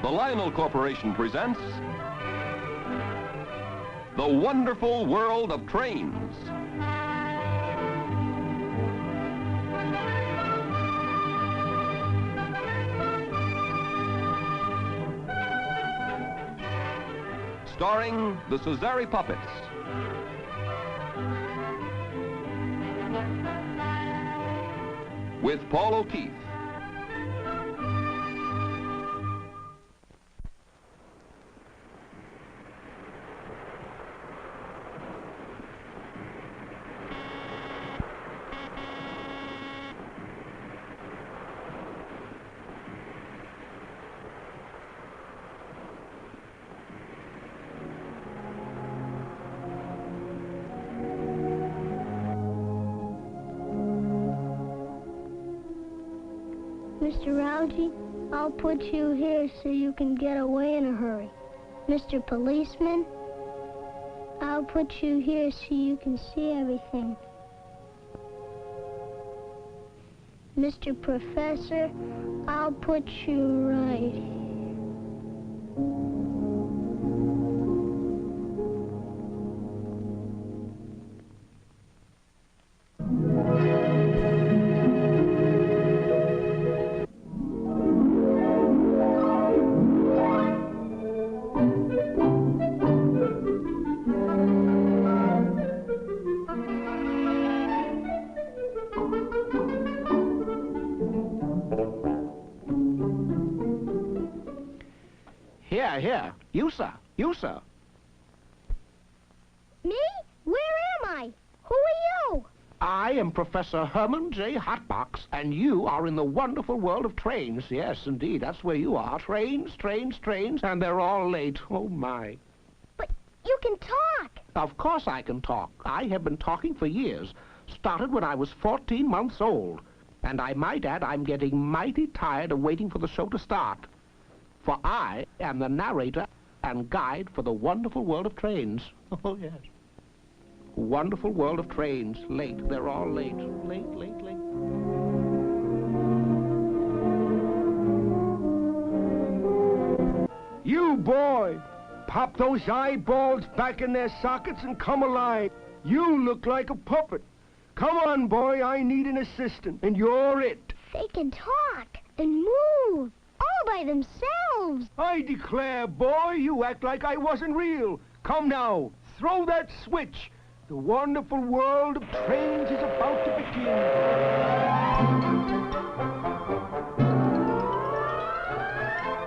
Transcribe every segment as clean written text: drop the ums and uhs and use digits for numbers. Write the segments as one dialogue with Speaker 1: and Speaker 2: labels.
Speaker 1: The Lionel Corporation presents The Wonderful World of Trains. Starring the Cesare Puppets. With Paul O'Keefe.
Speaker 2: Mr. Algie, I'll put you here so you can get away in a hurry. Mr. Policeman, I'll put you here so you can see everything. Mr. Professor, I'll put you right.
Speaker 3: Here. You, sir. You, sir.
Speaker 2: Me? Where am I? Who are you?
Speaker 3: I am Professor Herman J. Hotbox, and you are in the wonderful world of trains. Yes, indeed, that's where you are. Trains, and they're all late. Oh, my.
Speaker 2: But you can talk.
Speaker 3: Of course I can talk. I have been talking for years. Started when I was 14 months old. And I might add, I'm getting mighty tired of waiting for the show to start. For I am the narrator and guide for the wonderful world of trains. Oh, yes. Wonderful world of trains. Late. They're all late. Late.
Speaker 4: You, boy! Pop those eyeballs back in their sockets and come alive. You look like a puppet. Come on, boy, I need an assistant, and you're it.
Speaker 2: They can talk and move. All by themselves.
Speaker 4: I declare, boy, you act like I wasn't real. Come now, throw that switch. The wonderful world of trains is about to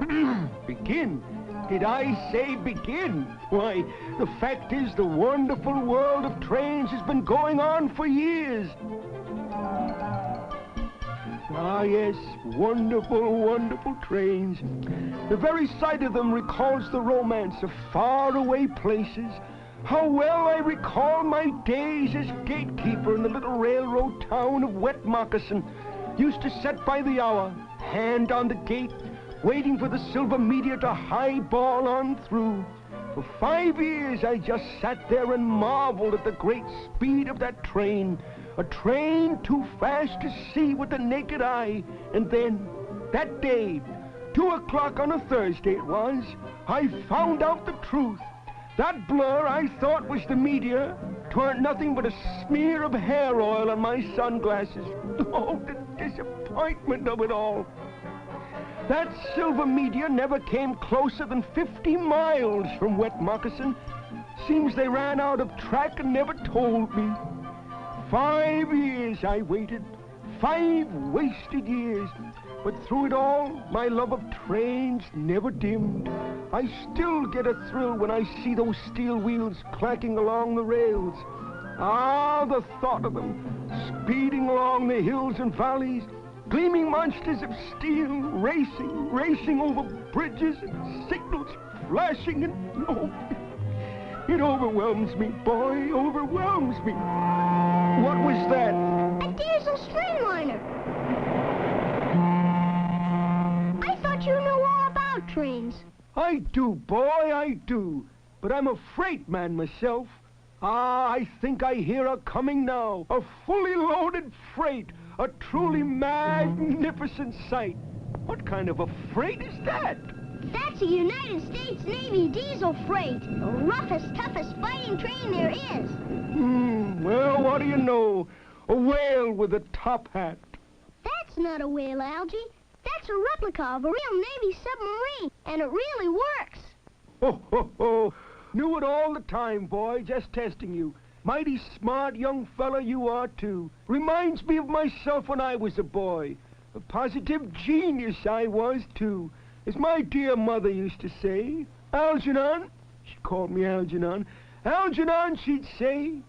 Speaker 4: begin. Begin? Did I say begin? Why, the fact is the wonderful world of trains has been going on for years. Ah, yes, wonderful trains. The very sight of them recalls the romance of faraway places. How well I recall my days as gatekeeper in the little railroad town of Wet Moccasin. Used to sit by the hour, hand on the gate, waiting for the silver meteor to highball on through. For 5 years I just sat there and marveled at the great speed of that train. A train too fast to see with the naked eye. And then, that day, 2 o'clock on a Thursday it was, I found out the truth. That blur I thought was the meteor turned nothing but a smear of hair oil on my sunglasses. Oh, the disappointment of it all. That silver meteor never came closer than 50 miles from Wet Moccasin. Seems they ran out of track and never told me. 5 years I waited, 5 wasted years. But through it all, my love of trains never dimmed. I still get a thrill when I see those steel wheels clacking along the rails. Ah, the thought of them, speeding along the hills and valleys, gleaming monsters of steel, racing over bridges and signals flashing and... Oh, it overwhelms me, boy, overwhelms me. What was that?
Speaker 2: A diesel streamliner. I thought you knew all about trains.
Speaker 4: I do, boy, I do. But I'm a freight man myself. Ah, I think I hear her coming now. A fully loaded freight. a truly magnificent sight. What kind of a freight is that?
Speaker 2: That's a United States Navy diesel freight. The roughest, toughest fighting train there is.
Speaker 4: Well, what do you know? A whale with a top hat.
Speaker 2: That's not a whale, Algy. That's a replica of a real Navy submarine, and it really works.
Speaker 4: Ho, ho, ho. Knew it all the time, boy, just testing you. Mighty smart young fella you are, too. Reminds me of myself when I was a boy. A positive genius I was, too. As my dear mother used to say, Algernon, she called me Algernon, Algernon, she'd say,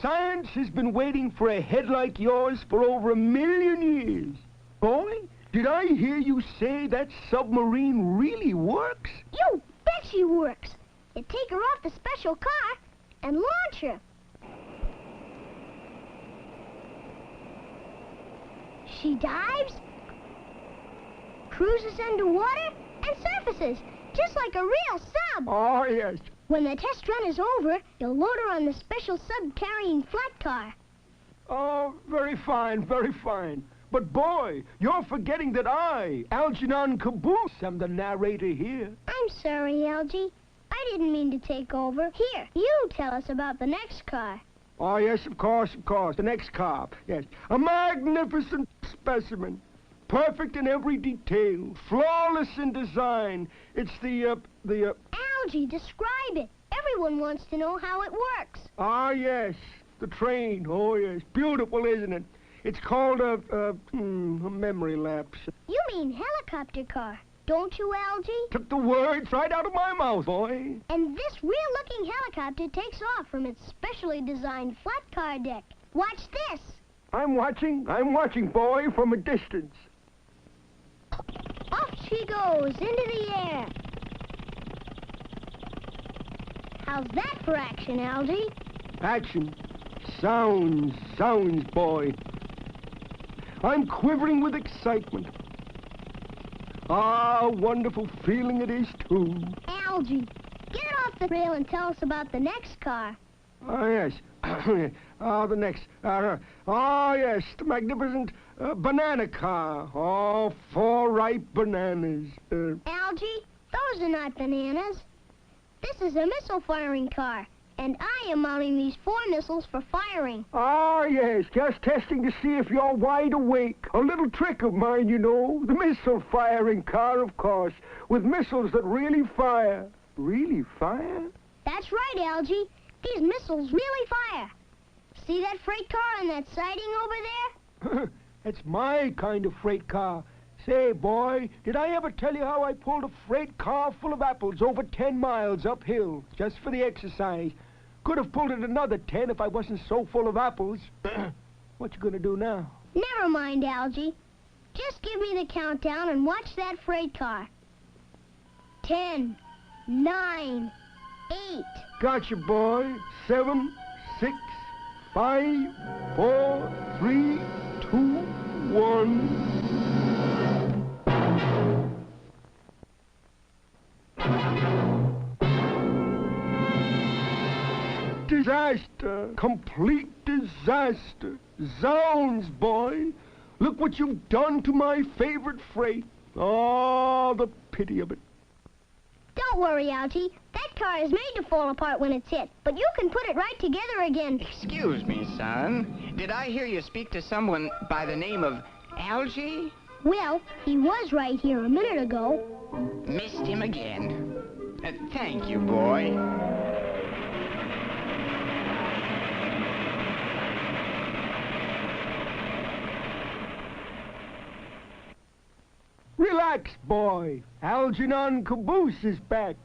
Speaker 4: science has been waiting for a head like yours for over 1,000,000 years. Boy, did I hear you say that submarine really works?
Speaker 2: You bet she works. You take her off the special car and launch her. She dives, cruises underwater, and surfaces, just like a real sub.
Speaker 4: Oh, yes.
Speaker 2: When the test run is over, you'll load her on the special sub-carrying flat car.
Speaker 4: Oh, very fine, very fine. But boy, you're forgetting that I, Algernon Caboose, am the narrator here.
Speaker 2: I'm sorry, Algy. I didn't mean to take over. Here, you tell us about the next car.
Speaker 4: Oh, yes, of course, of course. The next car, yes. A magnificent specimen. Perfect in every detail. Flawless in design. It's the
Speaker 2: Algy, describe it. Everyone wants to know how it works.
Speaker 4: Ah, yes. The train. Oh, yes. Beautiful, isn't it? It's called a memory lapse.
Speaker 2: You mean helicopter car, don't you, Algy?
Speaker 4: Took the words right out of my mouth, boy.
Speaker 2: And this real-looking helicopter takes off from its specially designed flat car deck. Watch this.
Speaker 4: I'm watching, boy, from a distance.
Speaker 2: Off she goes into the air. How's that for action, Algy?
Speaker 4: Action. Sounds, boy. I'm quivering with excitement. Ah, wonderful feeling it is, too.
Speaker 2: Algy, get off the rail and tell us about the next car.
Speaker 4: Ah, yes. The next. Yes, the magnificent banana car. Oh, 4 ripe bananas.
Speaker 2: Algy, those are not bananas. This is a missile-firing car, and I am mounting these 4 missiles for firing.
Speaker 4: Ah, yes, just testing to see if you're wide awake. A little trick of mine, you know. The missile-firing car, of course, with missiles that really fire. Really fire?
Speaker 2: That's right, Algy. These missiles really fire. See that freight car on that siding over there?
Speaker 4: That's my kind of freight car. Say, boy, did I ever tell you how I pulled a freight car full of apples over 10 miles uphill, just for the exercise? Could have pulled it another 10 if I wasn't so full of apples. What you gonna do now?
Speaker 2: Never mind, Algy. Just give me the countdown and watch that freight car. 10, 9, 8.
Speaker 4: Gotcha, boy. 7, 6, 5, 4, 3, 2, 1. Disaster. Complete disaster. Zounds, boy. Look what you've done to my favorite freight. Oh, the pity of it.
Speaker 2: Don't worry, Algy. That car is made to fall apart when it's hit, but you can put it right together again.
Speaker 5: Excuse me, son. Did I hear you speak to someone by the name of Algy?
Speaker 2: Well, he was right here a minute ago.
Speaker 5: Missed him again. Thank you, boy.
Speaker 4: Relax, boy. Algernon Caboose is back,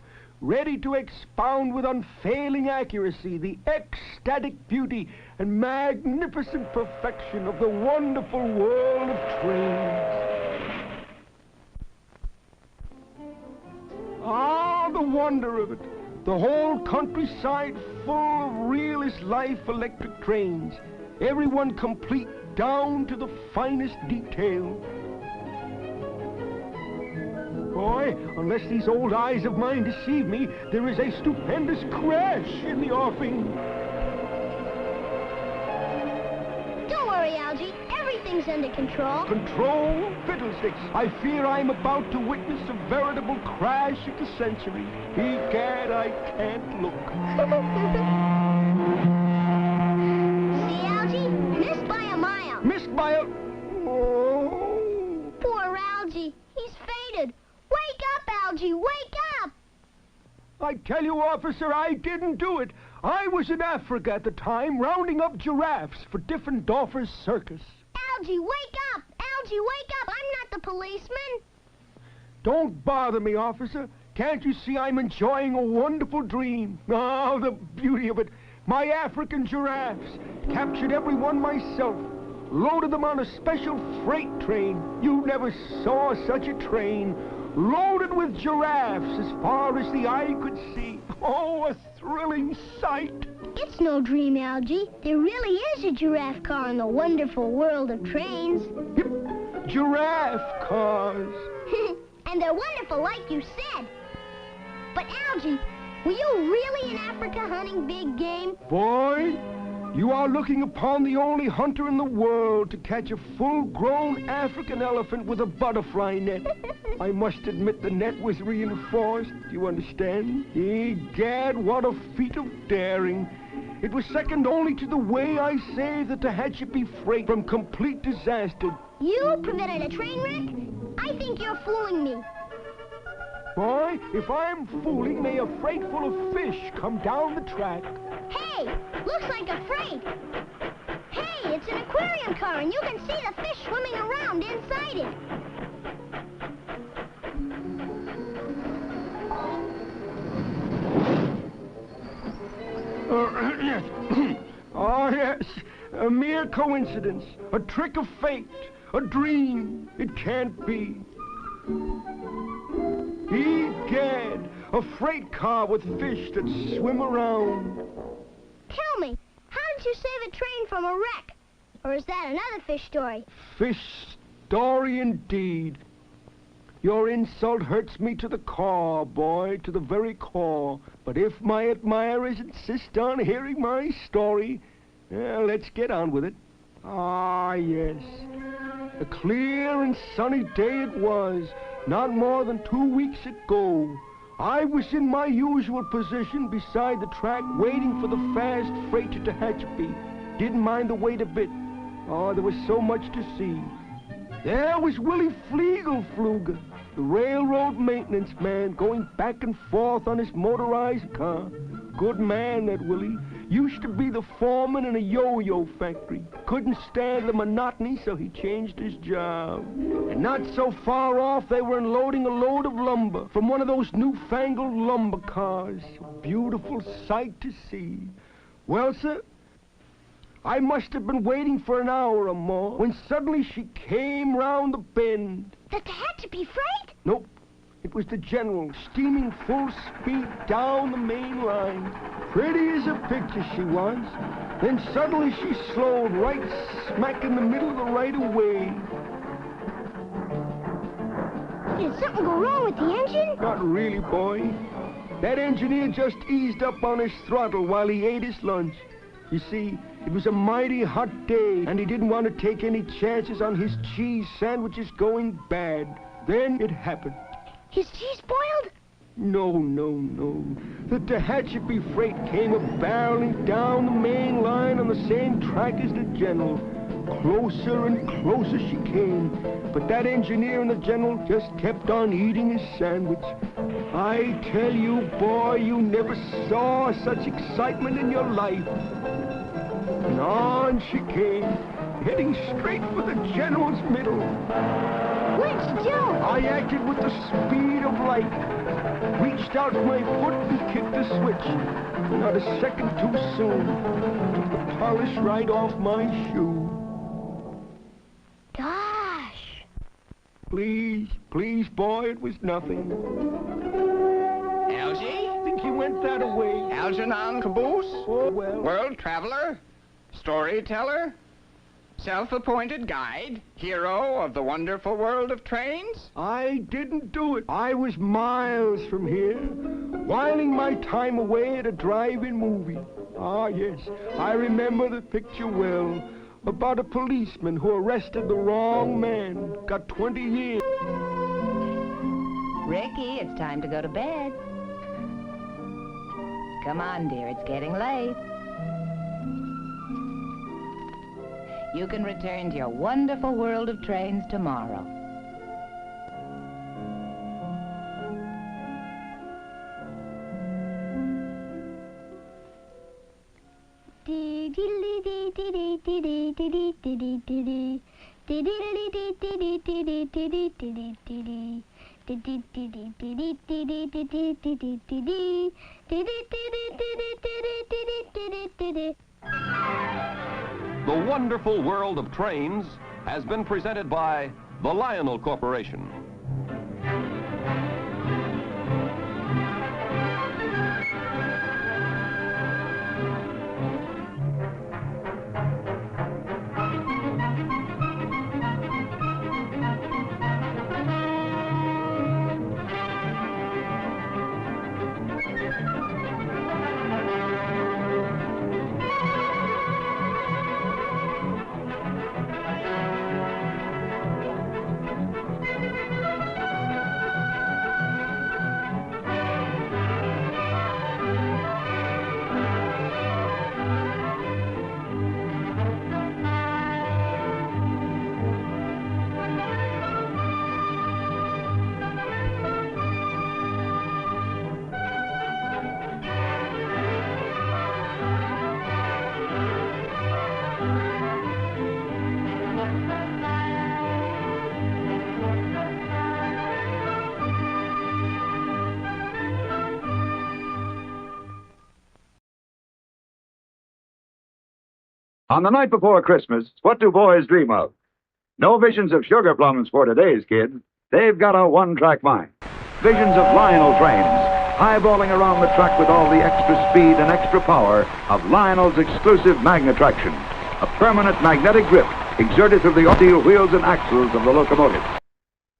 Speaker 4: ready to expound with unfailing accuracy the ecstatic beauty and magnificent perfection of the wonderful world of trains. Ah, the wonder of it. The whole countryside full of real-as-life electric trains. Everyone complete down to the finest detail. Boy, unless these old eyes of mine deceive me, there is a stupendous crash in the offing.
Speaker 2: Don't worry, Algy. Everything everything's under control.
Speaker 4: Control? Fiddlesticks. I fear I'm about to witness a veritable crash of the century. Egad, I can't look.
Speaker 2: See, Algie? Missed by a mile.
Speaker 4: Missed by a... Oh.
Speaker 2: Poor Algie. He's fainted. Wake up, Algie. Wake up.
Speaker 4: I tell you, officer, I didn't do it. I was in Africa at the time, rounding up giraffes for Diffendorfer's circus.
Speaker 2: Algie, wake up. Algie, wake up. I'm not the policeman.
Speaker 4: Don't bother me, officer. Can't you see I'm enjoying a wonderful dream? Oh, the beauty of it. My African giraffes. Captured every one myself. Loaded them on a special freight train. You never saw such a train. Loaded with giraffes as far as the eye could see. Oh, a thrilling sight.
Speaker 2: It's no dream, Algie. There really is a giraffe car in the wonderful world of trains.
Speaker 4: Yep, giraffe cars.
Speaker 2: And they're wonderful, like you said. But, Algie, were you really in Africa hunting big game?
Speaker 4: Boy, you are looking upon the only hunter in the world to catch a full-grown African elephant with a butterfly net. I must admit the net was reinforced, you understand? Egad, what a feat of daring. It was second only to the way I saved the Tehachapi freight from complete disaster.
Speaker 2: You prevented a train wreck? I think you're fooling me.
Speaker 4: Boy, if I'm fooling, may a freight full of fish come down the track.
Speaker 2: Hey, looks like a freight. Hey, it's an aquarium car, and you can see the fish swimming around inside it.
Speaker 4: Oh, yes, a mere coincidence, a trick of fate, a dream. It can't be. Egad, a freight car with fish that swim around.
Speaker 2: Tell me, how did you save a train from a wreck? Or is that another fish story?
Speaker 4: Fish story indeed. Your insult hurts me to the core, boy, to the very core. But if my admirers insist on hearing my story, let's get on with it. Ah, yes. A clear and sunny day it was, not more than 2 weeks ago. I was in my usual position beside the track, waiting for the fast freight to Tehachapi. Didn't mind the wait a bit. Oh, there was so much to see. There was Willie Fliegelfluger, the railroad maintenance man, going back and forth on his motorized car. Good man, that Willie. Used to be the foreman in a yo-yo factory. Couldn't stand the monotony, so he changed his job. And not so far off, they were unloading a load of lumber from one of those newfangled lumber cars. A beautiful sight to see. Well, sir, I must have been waiting for an hour or more when suddenly she came round the bend.
Speaker 2: The Tehachapi freight?
Speaker 4: Nope. It was the General, steaming full speed down the main line. Pretty as a picture she was. Then suddenly she slowed right smack in the middle of the right-of-way.
Speaker 2: Did something go wrong with the engine?
Speaker 4: Not really, boy. That engineer just eased up on his throttle while he ate his lunch. You see, it was a mighty hot day, and he didn't want to take any chances on his cheese sandwiches going bad. Then it happened.
Speaker 2: His cheese boiled?
Speaker 4: No. The Tehachapi freight came a-barreling down the main line on the same track as the General. Closer and closer she came, but that engineer and the General just kept on eating his sandwich. I tell you, boy, you never saw such excitement in your life. And on she came, heading straight for the General's middle.
Speaker 2: What'd you do?
Speaker 4: I acted with the speed of light. Reached out my foot and kicked the switch. Not a second too soon. Took the polish right off my shoe.
Speaker 2: Gosh.
Speaker 4: Please, boy, it was nothing.
Speaker 5: Algie?
Speaker 4: Think he went that away.
Speaker 5: Algernon Caboose?
Speaker 4: Oh, well.
Speaker 5: World traveler? Storyteller? Self-appointed guide? Hero of the wonderful world of trains?
Speaker 4: I didn't do it. I was miles from here, whiling my time away at a drive-in movie. Ah, yes, I remember the picture well. about a policeman who arrested the wrong man. Got 20 years.
Speaker 6: Ricky, it's time to go to bed. Come on, dear, it's getting late. You can return to your wonderful world of trains tomorrow.
Speaker 1: The Wonderful World of Trains has been presented by the Lionel Corporation.
Speaker 7: On the night before Christmas, what do boys dream of? No visions of sugar plums for today's kids. They've got a one-track mind. Visions of Lionel trains, highballing around the track with all the extra speed and extra power of Lionel's exclusive magnetraction, a permanent magnetic grip exerted through the steel wheels and axles of the locomotive.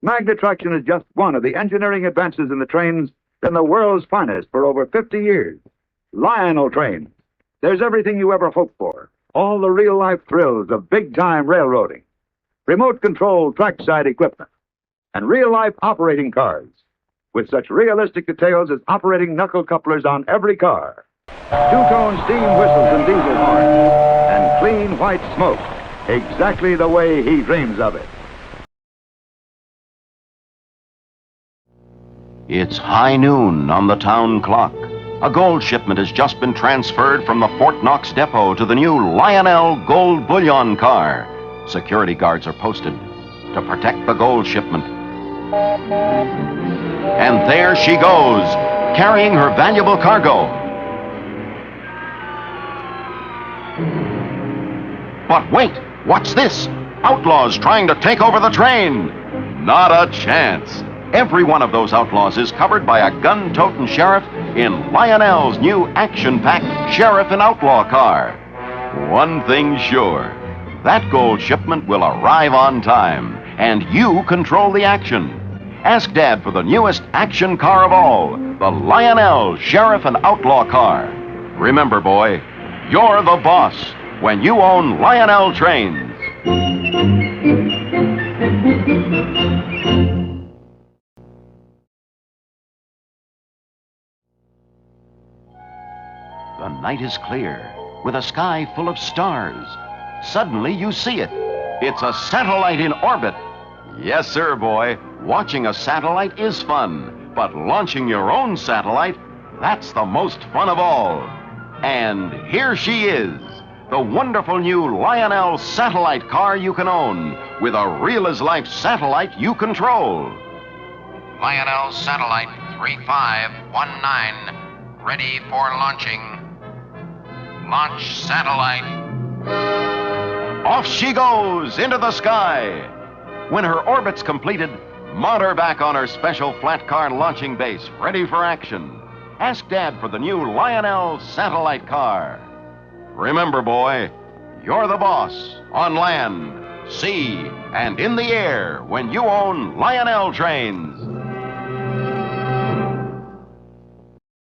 Speaker 7: Magnetraction is just one of the engineering advances in the trains been the world's finest for over 50 years. Lionel trains. There's everything you ever hoped for. All the real-life thrills of big-time railroading, remote-controlled trackside equipment, and real-life operating cars, with such realistic details as operating knuckle couplers on every car, two-tone steam whistles and diesel horns, and clean white smoke, exactly the way he dreams of it.
Speaker 8: It's high noon on the town clock. A gold shipment has just been transferred from the Fort Knox depot to the new Lionel gold bullion car. Security guards are posted to protect the gold shipment. And there she goes, carrying her valuable cargo. But wait, what's this? Outlaws trying to take over the train. Not a chance. Every one of those outlaws is covered by a gun-toting sheriff in Lionel's new action-packed sheriff and outlaw car. One thing's sure, that gold shipment will arrive on time, and you control the action. Ask Dad for the newest action car of all, the Lionel Sheriff and Outlaw car. Remember, boy, you're the boss when you own Lionel trains. The night is clear, with a sky full of stars. Suddenly, you see it. It's a satellite in orbit. Yes, sir, boy. Watching a satellite is fun, but launching your own satellite, that's the most fun of all. And here she is, the wonderful new Lionel satellite car you can own, with a real-as-life satellite you control.
Speaker 9: Lionel Satellite 3519, ready for launching. Launch satellite.
Speaker 8: Off she goes into the sky. When her orbit's completed, mount her back on her special flat car launching base, ready for action. Ask Dad for the new Lionel satellite car. Remember, boy, you're the boss on land, sea, and in the air when you own Lionel trains.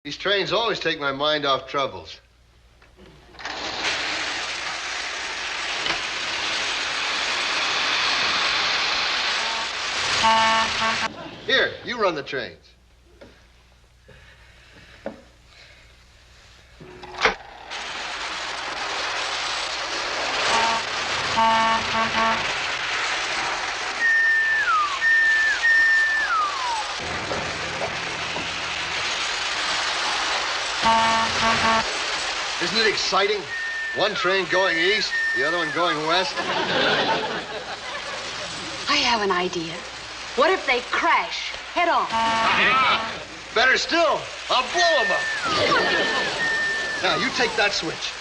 Speaker 10: These trains always take my mind off troubles. Here, you run the trains. Isn't it exciting? One train going east, the other one going west.
Speaker 11: I have an idea. What if they crash head on?
Speaker 10: Better still, I'll blow them up. Now, you take that switch.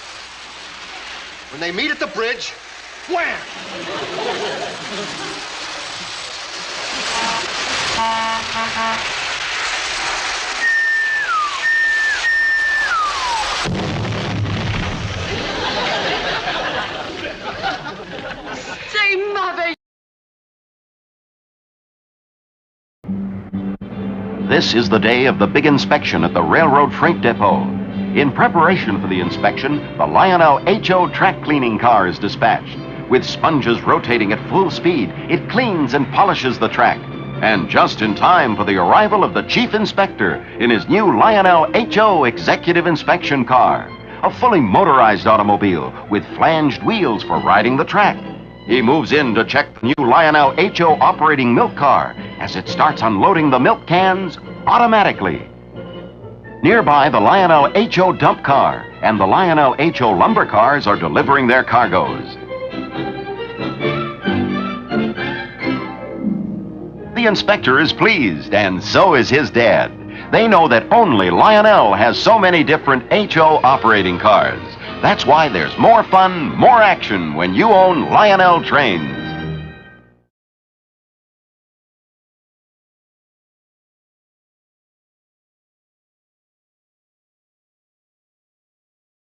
Speaker 10: When they meet at the bridge, wham!
Speaker 11: Say, Mother.
Speaker 8: This is the day of the big inspection at the railroad freight depot. In preparation for the inspection, the Lionel HO track cleaning car is dispatched. With sponges rotating at full speed, it cleans and polishes the track. And just in time for the arrival of the chief inspector in his new Lionel HO executive inspection car. A fully motorized automobile with flanged wheels for riding the track. He moves in to check the new Lionel HO operating milk car as it starts unloading the milk cans automatically. Nearby, the Lionel HO dump car and the Lionel HO lumber cars are delivering their cargoes. The inspector is pleased, and so is his dad. They know that only Lionel has so many different HO operating cars. That's why there's more fun, more action when you own Lionel trains.